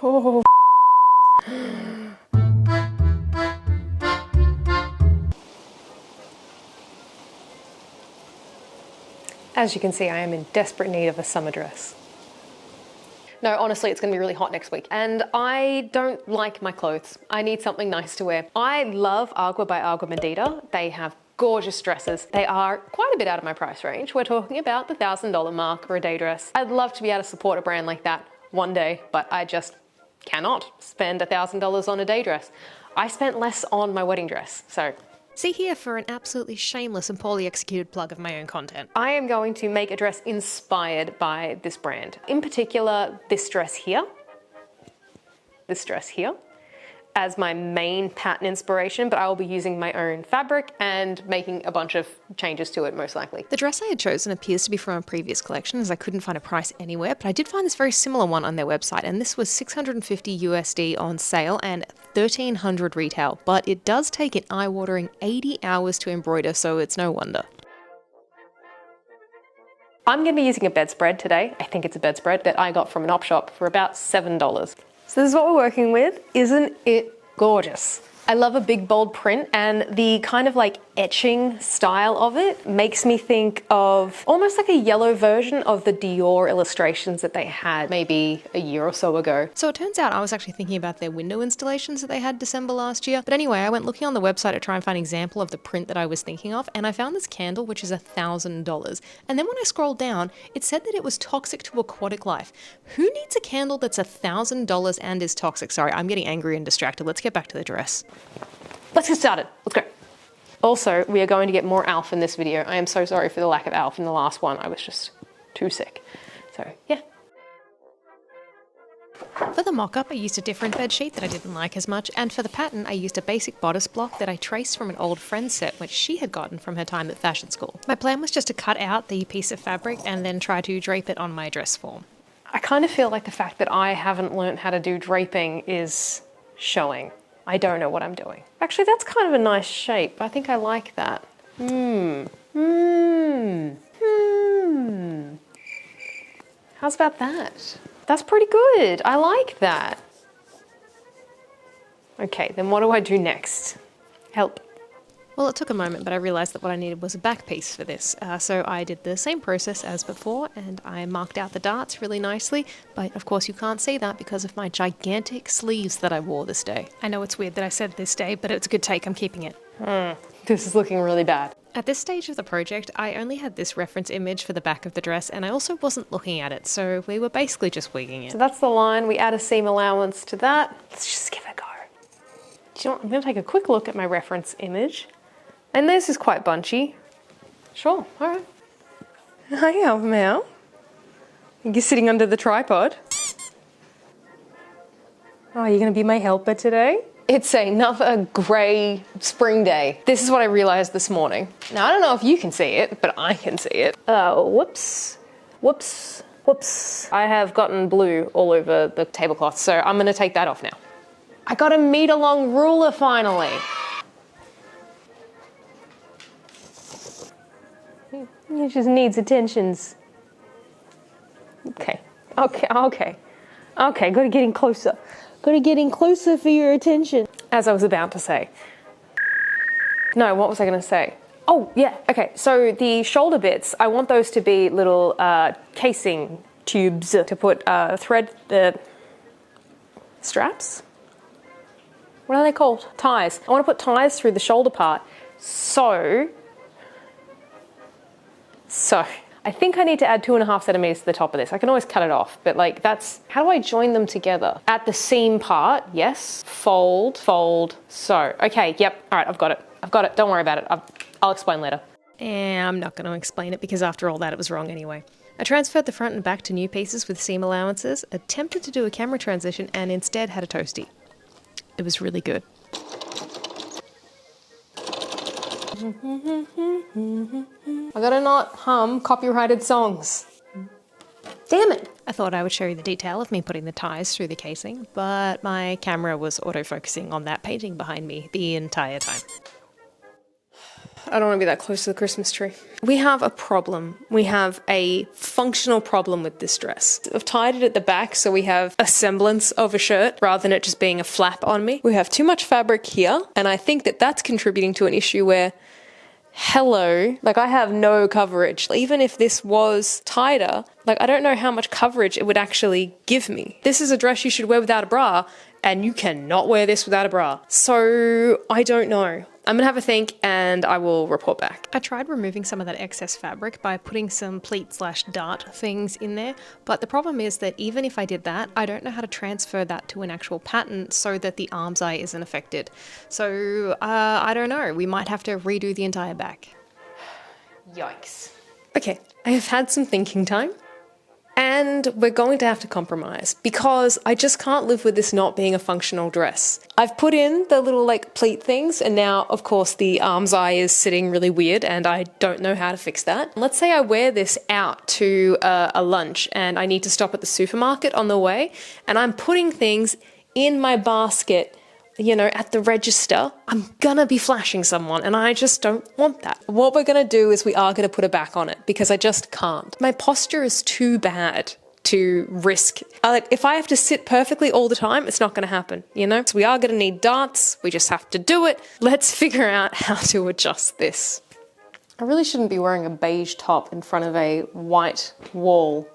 Oh. As you can see, I am in desperate need of a summer dress. No, honestly, it's gonna be really hot next week. And I don't like my clothes. I need something nice to wear. I love Agua by Agua Medida. They have gorgeous dresses. They are quite a bit out of my price range. We're talking about the $1,000 mark for a day dress. I'd love to be able to support a brand like that one day, but I just cannot spend $1,000 on a day dress. I spent less on my wedding dress, so. See here for an absolutely shameless and poorly executed plug of my own content. I am going to make a dress inspired by this brand. In particular, this dress here, as my main pattern inspiration, but I will be using my own fabric and making a bunch of changes to it, most likely. The dress I had chosen appears to be from a previous collection, as I couldn't find a price anywhere, but I did find this very similar one on their website, and this was $650 USD on sale and $1,300 retail, but it does take an eye-watering 80 hours to embroider, so it's no wonder. I'm going to be using a bedspread today. I think it's a bedspread that I got from an op shop for about $7. So this is what we're working with. Isn't it gorgeous? I love a big bold print, and the kind of like etching style of it makes me think of almost like a yellow version of the Dior illustrations that they had maybe a year or so ago. So it turns out I was actually thinking about their window installations that they had December last year. But anyway, I went looking on the website to try and find an example of the print that I was thinking of, and I found this candle, which is $1,000. And then when I scrolled down, it said that it was toxic to aquatic life. Who needs a candle that's $1,000 and is toxic? Sorry, I'm getting angry and distracted. Let's get back to the dress. Let's get started. Let's go. Also, we are going to get more Alf in this video. I am so sorry for the lack of Alf in the last one. I was just too sick. So, yeah. For the mock-up, I used a different bed sheet that I didn't like as much, and for the pattern, I used a basic bodice block that I traced from an old friend's set which she had gotten from her time at fashion school. My plan was just to cut out the piece of fabric and then try to drape it on my dress form. I kind of feel like the fact that I haven't learned how to do draping is showing. I don't know what I'm doing. Actually, that's kind of a nice shape. I think I like that. How's about that? That's pretty good. I like that. Okay, then what do I do next? Help. Well, it took a moment, but I realised that what I needed was a back piece for this. So I did the same process as before, and I marked out the darts really nicely, but of course you can't see that because of my gigantic sleeves that I wore this day. I know it's weird that I said this day, but it's a good take, I'm keeping it. This is looking really bad. At this stage of the project, I only had this reference image for the back of the dress, and I also wasn't looking at it, so we were basically just wigging it. So that's the line. We add a seam allowance to that. Let's just give it a go. Do you know what? I'm gonna take a quick look at my reference image. And this is quite bunchy. Sure, all right. Hi, Alf Meow. You're sitting under the tripod. Oh, you're gonna be my helper today? It's another grey spring day. This is what I realized this morning. Now, I don't know if you can see it, but I can see it. Whoops, whoops, whoops. I have gotten blue all over the tablecloth, so I'm gonna take that off now. I got a meter-long ruler finally. It just needs attentions. Okay, gotta get in closer. Gotta get in closer for your attention. As I was about to say. No, what was I gonna say? Oh, yeah, okay. So the shoulder bits, I want those to be little casing tubes to put thread straps? What are they called? Ties. I wanna put ties through the shoulder part. So I think I need to add 2.5 centimeters to the top of this. I can always cut it off, but like that's, how do I join them together? At the seam part, yes, fold, fold, sew. Okay, yep, all right, I've got it, don't worry about it. I'll explain later. I'm not going to explain it because after all that it was wrong anyway. I transferred the front and back to new pieces with seam allowances, attempted to do a camera transition, and instead had a toasty. It was really good. I gotta not hum copyrighted songs. Damn it. I thought I would show you the detail of me putting the ties through the casing, but my camera was autofocusing on that painting behind me the entire time. I don't want to be that close to the Christmas tree. We have a problem. We have a functional problem with this dress. I've tied it at the back so we have a semblance of a shirt rather than it just being a flap on me. We have too much fabric here, and I think that that's contributing to an issue where, hello, like I have no coverage. Even if this was tighter, like I don't know how much coverage it would actually give me. This is a dress you should wear without a bra, and you cannot wear this without a bra. So I don't know. I'm gonna have a think and I will report back. I tried removing some of that excess fabric by putting some pleat/dart things in there, but the problem is that even if I did that, I don't know how to transfer that to an actual pattern so that the arm's eye isn't affected. So I don't know, we might have to redo the entire back. Yikes. Okay, I have had some thinking time. And we're going to have to compromise because I just can't live with this not being a functional dress. I've put in the little like pleat things and now of course the arm's eye is sitting really weird and I don't know how to fix that. Let's say I wear this out to a lunch and I need to stop at the supermarket on the way and I'm putting things in my basket, you know, at the register. I'm gonna be flashing someone and I just don't want that. What we're gonna do is we are gonna put a back on it because I just can't. My posture is too bad to risk. Like if I have to sit perfectly all the time, it's not gonna happen, you know? So we are gonna need darts. We just have to do it. Let's figure out how to adjust this. I really shouldn't be wearing a beige top in front of a white wall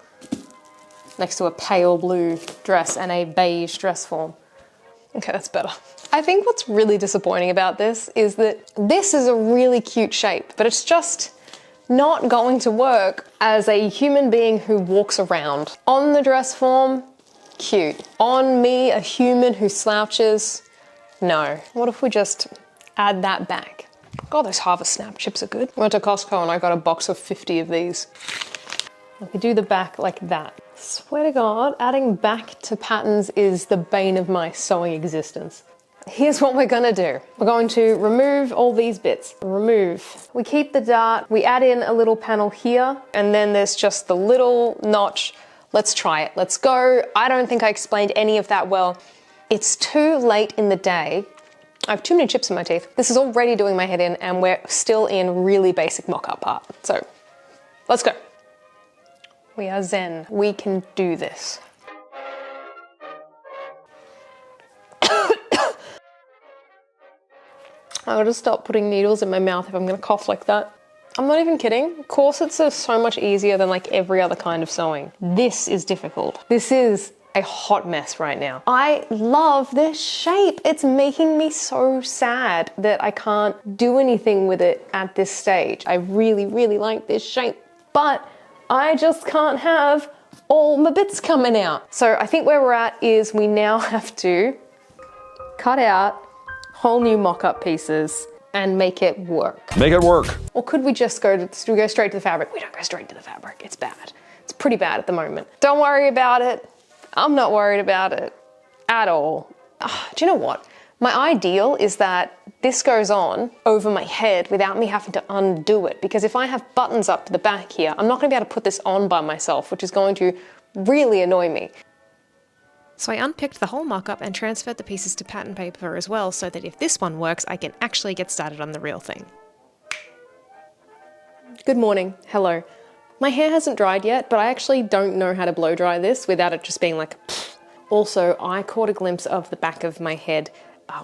next to a pale blue dress and a beige dress form. Okay, that's better. I think what's really disappointing about this is that this is a really cute shape, but it's just not going to work as a human being who walks around. On the dress form, cute. On me, a human who slouches, no. What if we just add that back? God, those Harvest Snap chips are good. I went to Costco and I got a box of 50 of these. I could do the back like that. Swear to God, adding back to patterns is the bane of my sewing existence. Here's what we're gonna do. We're going to remove all these bits. Remove. We keep the dart, we add in a little panel here, and then there's just the little notch. Let's try it, let's go. I don't think I explained any of that well. It's too late in the day. I have too many chips in my teeth. This is already doing my head in, and we're still in really basic mock-up art. So, let's go. We are zen. We can do this. I gotta stop putting needles in my mouth if I'm gonna cough like that. I'm not even kidding. Corsets are so much easier than like every other kind of sewing. This is difficult. This is a hot mess right now. I love this shape. It's making me so sad that I can't do anything with it at this stage. I really, really like this shape, but I just can't have all my bits coming out. So I think where we're at is we now have to cut out whole new mock-up pieces and make it work. Make it work. Or could we just go straight to the fabric? We don't go straight to the fabric. It's bad. It's pretty bad at the moment. Don't worry about it. I'm not worried about it at all. Do you know what? My ideal is that this goes on over my head without me having to undo it, because if I have buttons up to the back here, I'm not going to be able to put this on by myself, which is going to really annoy me. So I unpicked the whole mock-up and transferred the pieces to pattern paper as well, so that if this one works, I can actually get started on the real thing. Good morning. Hello. My hair hasn't dried yet, but I actually don't know how to blow dry this without it just being like pfft. Also, I caught a glimpse of the back of my head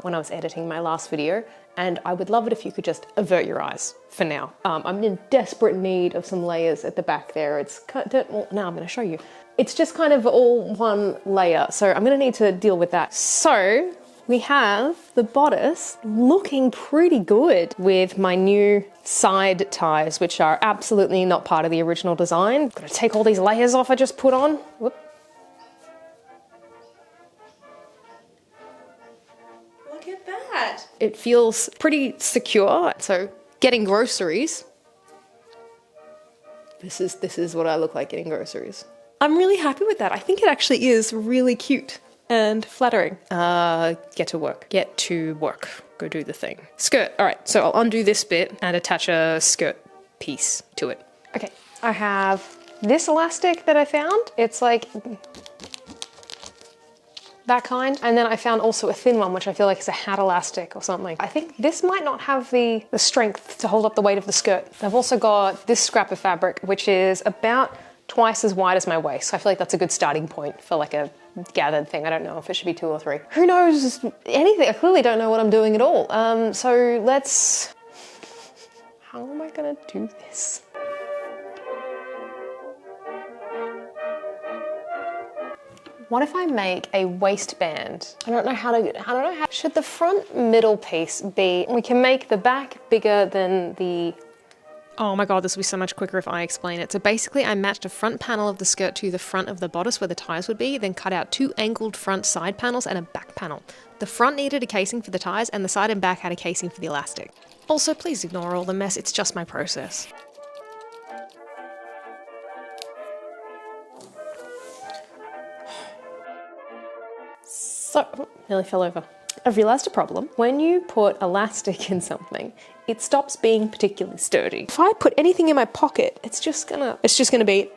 when I was editing my last video, and I would love it if you could just avert your eyes for now. I'm in desperate need of some layers at the back there. It's well, now I'm going to show you. It's just kind of all one layer, so I'm going to need to deal with that. So we have the bodice looking pretty good with my new side ties, which are absolutely not part of the original design. I'm going to take all these layers off I just put on. Whoop. Look at that. It feels pretty secure. So getting groceries. This is what I look like getting groceries. I'm really happy with that. I think it actually is really cute and flattering. Get to work. Get to work. Go do the thing. Skirt. All right, so I'll undo this bit and attach a skirt piece to it. Okay, I have this elastic that I found. It's like that kind. And then I found also a thin one, which I feel like is a hat elastic or something. I think this might not have the strength to hold up the weight of the skirt. I've also got this scrap of fabric, which is about twice as wide as my waist. So I feel like that's a good starting point for like a gathered thing. I don't know if it should be 2 or 3. Who knows anything? I clearly don't know what I'm doing at all. So let's, how am I gonna do this? What if I make a waistband? I don't know how, should the front middle piece be, we can make the back bigger than the, Oh my god, this will be so much quicker if I explain it. So basically I matched a front panel of the skirt to the front of the bodice where the ties would be, then cut out 2 angled front side panels and a back panel. The front needed a casing for the ties and the side and back had a casing for the elastic. Also, please ignore all the mess, it's just my process. So, nearly fell over. I've realised a problem. When you put elastic in something, it stops being particularly sturdy. If I put anything in my pocket, it's just gonna be,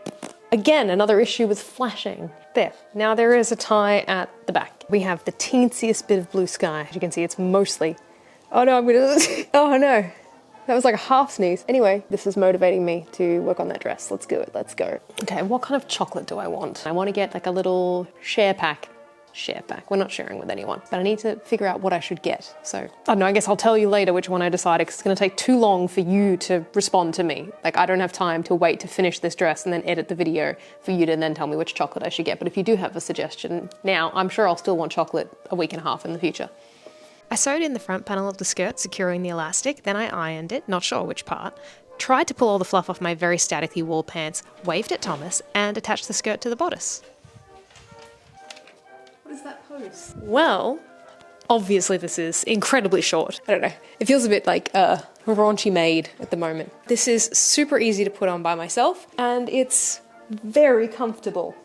again, another issue with flashing. There, now there is a tie at the back. We have the teensiest bit of blue sky. As you can see, it's mostly, oh no, oh no. That was like a half sneeze. Anyway, this is motivating me to work on that dress. Let's do it, let's go. Okay, what kind of chocolate do I want? I want to get like a little share pack. We're not sharing with anyone, but I need to figure out what I should get. So I don't know, I guess I'll tell you later which one I decided because it's gonna take too long for you to respond to me. Like I don't have time to wait to finish this dress and then edit the video for you to then tell me which chocolate I should get. But if you do have a suggestion now, I'm sure I'll still want chocolate a week and a half in the future. I sewed in the front panel of the skirt, securing the elastic, then I ironed it, not sure which part, tried to pull all the fluff off my very statically wore pants, waved at Thomas, and attached the skirt to the bodice. What is that pose? Well, obviously this is incredibly short. I don't know. It feels a bit like raunchy maid at the moment. This is super easy to put on by myself and it's very comfortable.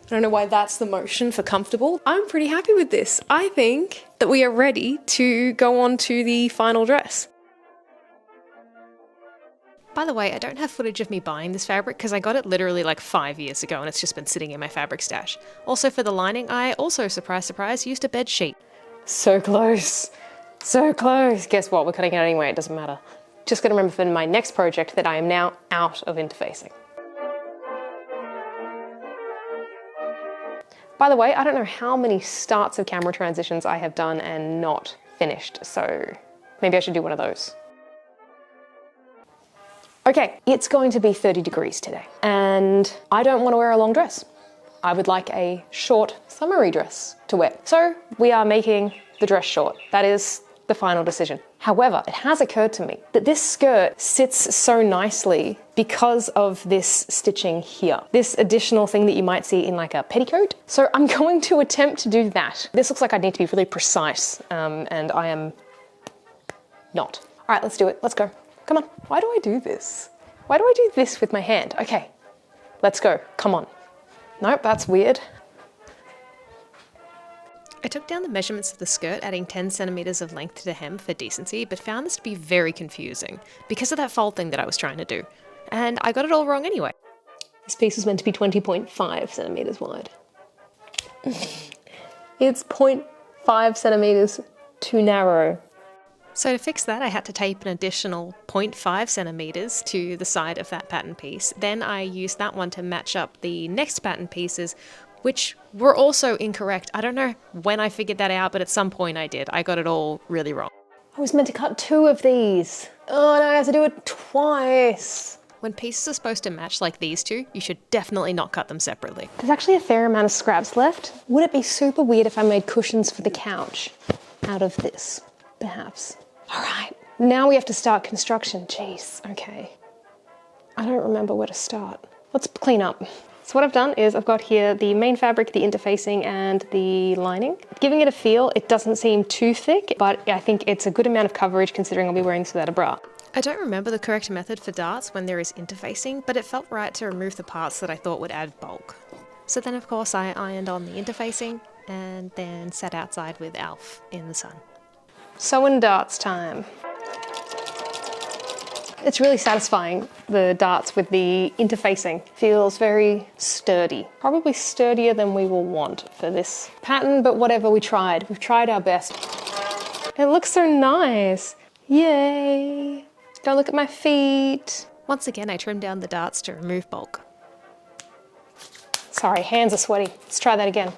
I don't know why that's the motion for comfortable. I'm pretty happy with this. I think that we are ready to go on to the final dress. By the way, I don't have footage of me buying this fabric because I got it literally like 5 years ago and it's just been sitting in my fabric stash. Also for the lining, I also, surprise surprise, used a bed sheet. So close, so close. Guess what, we're cutting it anyway, it doesn't matter. Just gotta remember for my next project that I am now out of interfacing. By the way, I don't know how many starts of camera transitions I have done and not finished, so maybe I should do one of those. Okay, it's going to be 30 degrees today, and I don't want to wear a long dress. I would like a short, summery dress to wear. So we are making the dress short. That is the final decision. However, it has occurred to me that this skirt sits so nicely because of this stitching here. This additional thing that you might see in like a petticoat. So I'm going to attempt to do that. This looks like I need to be really precise, and I am not. All right, let's do it. Let's go. Come on. Why do I do this? Why do I do this with my hand? Okay, let's go. Come on. Nope, that's weird. I took down the measurements of the skirt, adding 10 centimeters of length to the hem for decency, but found this to be very confusing because of that fold thing that I was trying to do. And I got it all wrong anyway. This piece was meant to be 20.5 centimeters wide. It's 0.5 centimeters too narrow. So to fix that, I had to tape an additional 0.5 centimeters to the side of that pattern piece. Then I used that one to match up the next pattern pieces, which were also incorrect. I don't know when I figured that out, but at some point I did. I got it all really wrong. I was meant to cut 2 of these. Oh no, I have to do it twice. When pieces are supposed to match like these two, you should definitely not cut them separately. There's actually a fair amount of scraps left. Would it be super weird if I made cushions for the couch out of this? Perhaps. All right, now we have to start construction. Jeez, okay. I don't remember where to start. Let's clean up. So what I've done is I've got here the main fabric, the interfacing, and the lining. Giving it a feel, it doesn't seem too thick, but I think it's a good amount of coverage considering I'll be wearing this without a bra. I don't remember the correct method for darts when there is interfacing, but it felt right to remove the parts that I thought would add bulk. So then of course I ironed on the interfacing and then sat outside with Alf in the sun. Sewing darts time. It's really satisfying, the darts with the interfacing. Feels very sturdy. Probably sturdier than we will want for this pattern, but whatever, we've tried our best. It looks so nice. Yay. Don't look at my feet. Once again, I trimmed down the darts to remove bulk. Sorry, hands are sweaty. Let's try that again.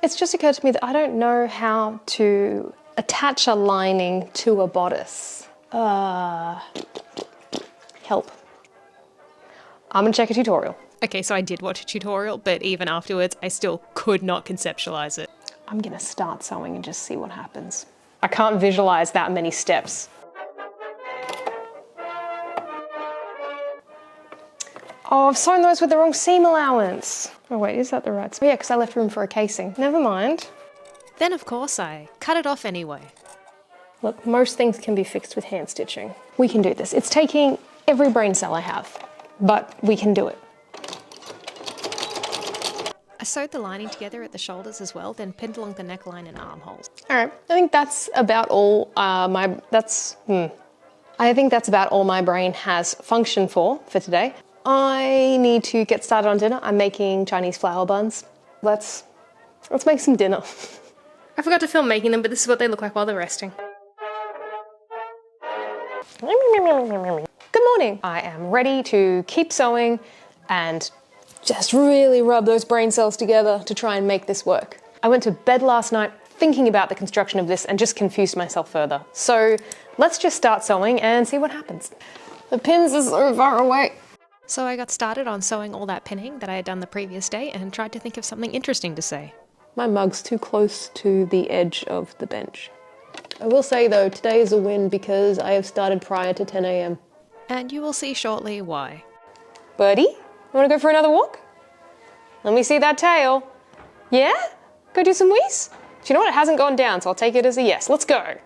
It's just occurred to me that I don't know how to attach a lining to a bodice. Help. I'm gonna check a tutorial. Okay, so I did watch a tutorial, but even afterwards, I still could not conceptualize it. I'm gonna start sewing and just see what happens. I can't visualize that many steps. Oh, I've sewn those with the wrong seam allowance. Oh wait, is that the right? Oh yeah, because I left room for a casing. Never mind. Then, of course, I cut it off anyway. Look, most things can be fixed with hand stitching. We can do this. It's taking every brain cell I have, but we can do it. I sewed the lining together at the shoulders as well, then pinned along the neckline and armholes. All right, I think that's about all I think that's about all my brain has function for today. I need to get started on dinner. I'm making Chinese flour buns. Let's make some dinner. I forgot to film making them, but this is what they look like while they're resting. Good morning. I am ready to keep sewing and just really rub those brain cells together to try and make this work. I went to bed last night thinking about the construction of this and just confused myself further. So let's just start sewing and see what happens. The pins are so far away. So I got started on sewing all that pinning that I had done the previous day and tried to think of something interesting to say. My mug's too close to the edge of the bench. I will say though, today is a win because I have started prior to 10 a.m. And you will see shortly why. Birdie, wanna go for another walk? Let me see that tail. Yeah? Go do some wheeze? Do you know what? It hasn't gone down, so I'll take it as a yes. Let's go.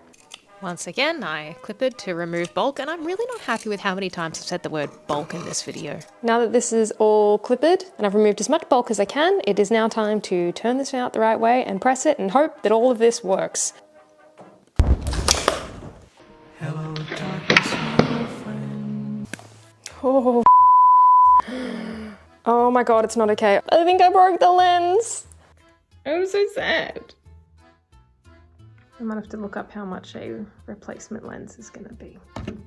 Once again, I clippered to remove bulk, and I'm really not happy with how many times I've said the word bulk in this video. Now that this is all clippered and I've removed as much bulk as I can, it is now time to turn this out the right way and press it and hope that all of this works. Hello, darkness, my friend. Oh. Oh my god, it's not okay. I think I broke the lens. I'm so sad. I might have to look up how much a replacement lens is going to be.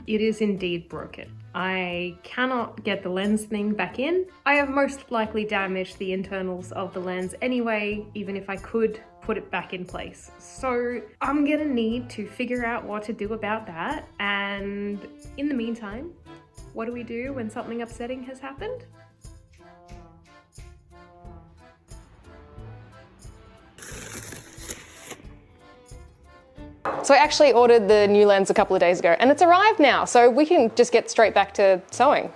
It is indeed broken. I cannot get the lens thing back in. I have most likely damaged the internals of the lens anyway, even if I could put it back in place. So I'm gonna need to figure out what to do about that. And in the meantime, what do we do when something upsetting has happened? So I actually ordered the new lens a couple of days ago and it's arrived now, so we can just get straight back to sewing.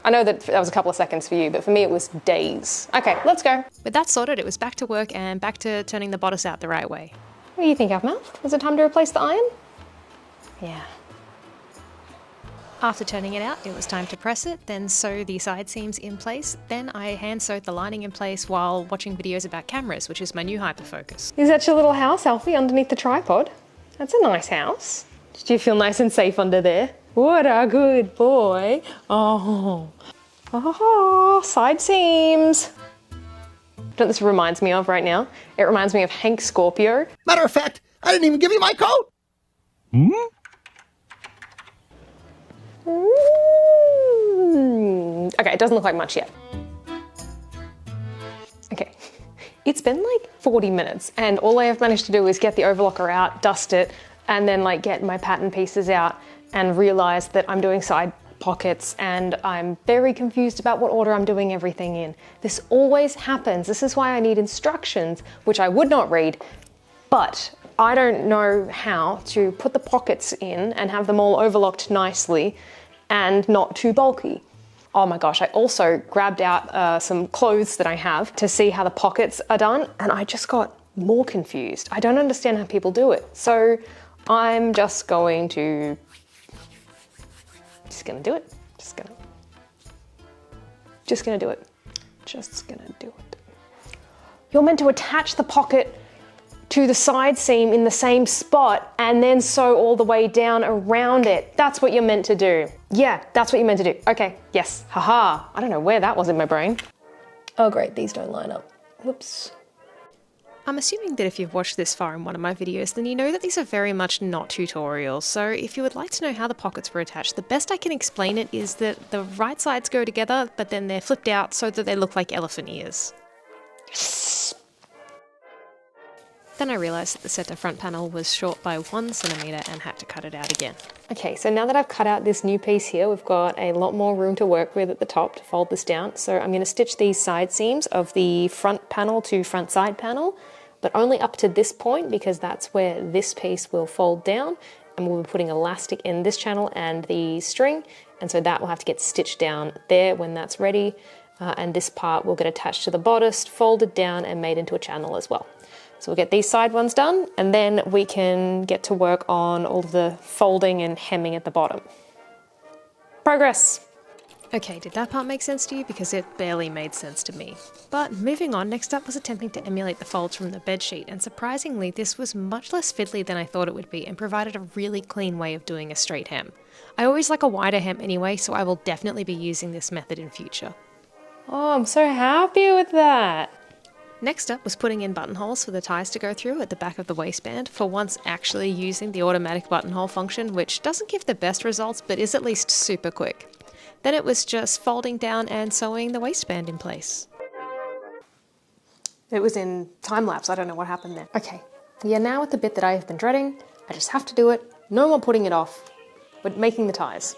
I know that was a couple of seconds for you, but for me it was days. Okay, let's go. With that sorted, it was back to work and back to turning the bodice out the right way. What do you think, Avmouth? Was it time to replace the iron? Yeah. After turning it out, it was time to press it, then sew the side seams in place. Then I hand sewed the lining in place while watching videos about cameras, which is my new hyperfocus. Is that your little house, Alfie, underneath the tripod? That's a nice house. Did you feel nice and safe under there? What a good boy. Oh, side seams. You know what this reminds me of right now? It reminds me of Hank Scorpio. Matter of fact, I didn't even give you my coat. Okay, it doesn't look like much yet. Okay, it's been like 40 minutes and all I have managed to do is get the overlocker out, dust it, and then like get my pattern pieces out and realize that I'm doing side pockets and I'm very confused about what order I'm doing everything in. This always happens. This is why I need instructions, which I would not read, but I don't know how to put the pockets in and have them all overlocked nicely and not too bulky. Oh my gosh, I also grabbed out some clothes that I have to see how the pockets are done and I just got more confused. I don't understand how people do it. So I'm just going to do it. Just gonna do it. Just gonna do it. You're meant to attach the pocket to the side seam in the same spot and then sew all the way down around it. That's what you're meant to do. Yeah, that's what you're meant to do. Okay, yes, haha. I don't know where that was in my brain. Oh great, these don't line up. Whoops. I'm assuming that if you've watched this far in one of my videos, then you know that these are very much not tutorials, so if you would like to know how the pockets were attached, the best I can explain it is that the right sides go together, but then they're flipped out so that they look like elephant ears. Then I realised that the centre front panel was short by 1 centimetre and had to cut it out again. Okay, so now that I've cut out this new piece here, we've got a lot more room to work with at the top to fold this down. So I'm going to stitch these side seams of the front panel to front side panel, but only up to this point because that's where this piece will fold down, and we'll be putting elastic in this channel and the string, and so that will have to get stitched down there when that's ready, and this part will get attached to the bodice, folded down and made into a channel as well. So we'll get these side ones done, and then we can get to work on all of the folding and hemming at the bottom. Progress! Okay, did that part make sense to you? Because it barely made sense to me. But moving on, next up was attempting to emulate the folds from the bedsheet, and surprisingly this was much less fiddly than I thought it would be and provided a really clean way of doing a straight hem. I always like a wider hem anyway, so I will definitely be using this method in future. Oh, I'm so happy with that! Next up was putting in buttonholes for the ties to go through at the back of the waistband, for once actually using the automatic buttonhole function, which doesn't give the best results but is at least super quick. Then it was just folding down and sewing the waistband in place. It was in time lapse, I don't know what happened there. Okay, we are now at the bit that I have been dreading. I just have to do it, no more putting it off. We're making the ties.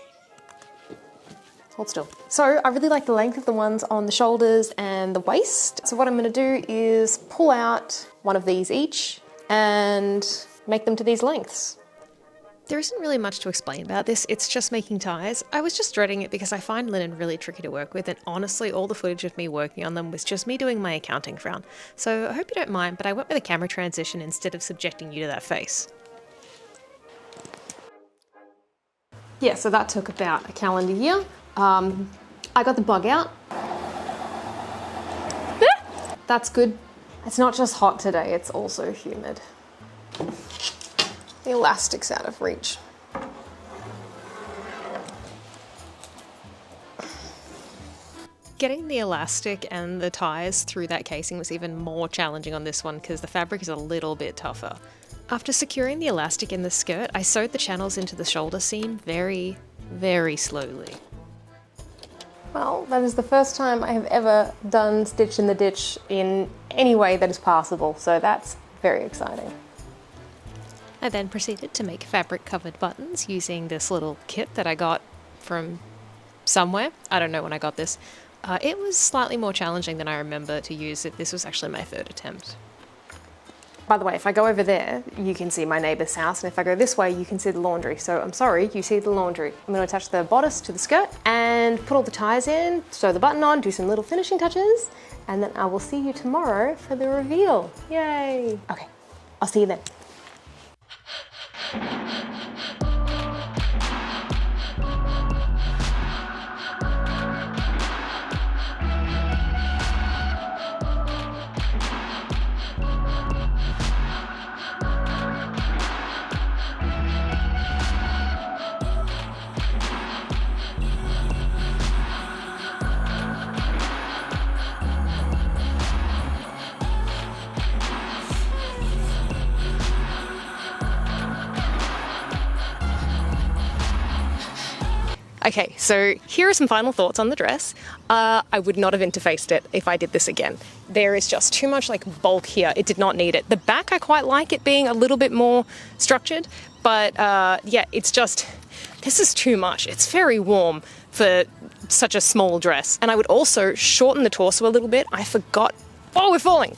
Hold still. So I really like the length of the ones on the shoulders and the waist. So what I'm going to do is pull out one of these each and make them to these lengths. There isn't really much to explain about this, it's just making ties. I was just dreading it because I find linen really tricky to work with, and honestly all the footage of me working on them was just me doing my accounting frown. So I hope you don't mind, but I went with a camera transition instead of subjecting you to that face. Yeah, so that took about a calendar year. I got the bug out. That's good. It's not just hot today, it's also humid. The elastic's out of reach. Getting the elastic and the ties through that casing was even more challenging on this one because the fabric is a little bit tougher. After securing the elastic in the skirt, I sewed the channels into the shoulder seam very, very slowly. Well, that is the first time I have ever done stitch in the ditch in any way that is possible, so that's very exciting. I then proceeded to make fabric covered buttons using this little kit that I got from somewhere. I don't know when I got this. It was slightly more challenging than I remember to use it. This was actually my third attempt. By the way, if I go over there, you can see my neighbour's house, and if I go this way, you can see the laundry. So I'm sorry, you see the laundry. I'm going to attach the bodice to the skirt and put all the ties in, sew the button on, do some little finishing touches, and then I will see you tomorrow for the reveal. Yay! Okay, I'll see you then. Okay, so here are some final thoughts on the dress. I would not have interfaced it if I did this again. There is just too much like bulk here. It did not need it. The back, I quite like it being a little bit more structured, but yeah, it's just, this is too much. It's very warm for such a small dress. And I would also shorten the torso a little bit. I forgot, oh, we're falling.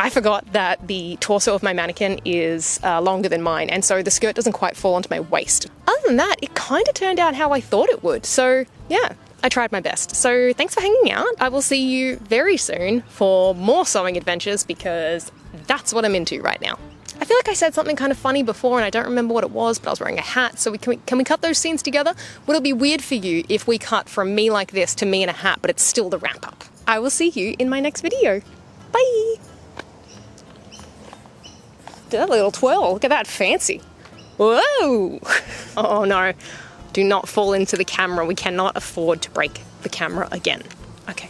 I forgot that the torso of my mannequin is longer than mine, and so the skirt doesn't quite fall onto my waist. Other than that, it kind of turned out how I thought it would. So yeah, I tried my best. So thanks for hanging out. I will see you very soon for more sewing adventures because that's what I'm into right now. I feel like I said something kind of funny before and I don't remember what it was, but I was wearing a hat. So can we cut those scenes together? Would it be weird for you if we cut from me like this to me in a hat, but it's still the wrap up? I will see you in my next video. Bye! That little twirl, look at that, fancy. Whoa! Oh no, do not fall into the camera. We cannot afford to break the camera again. Okay.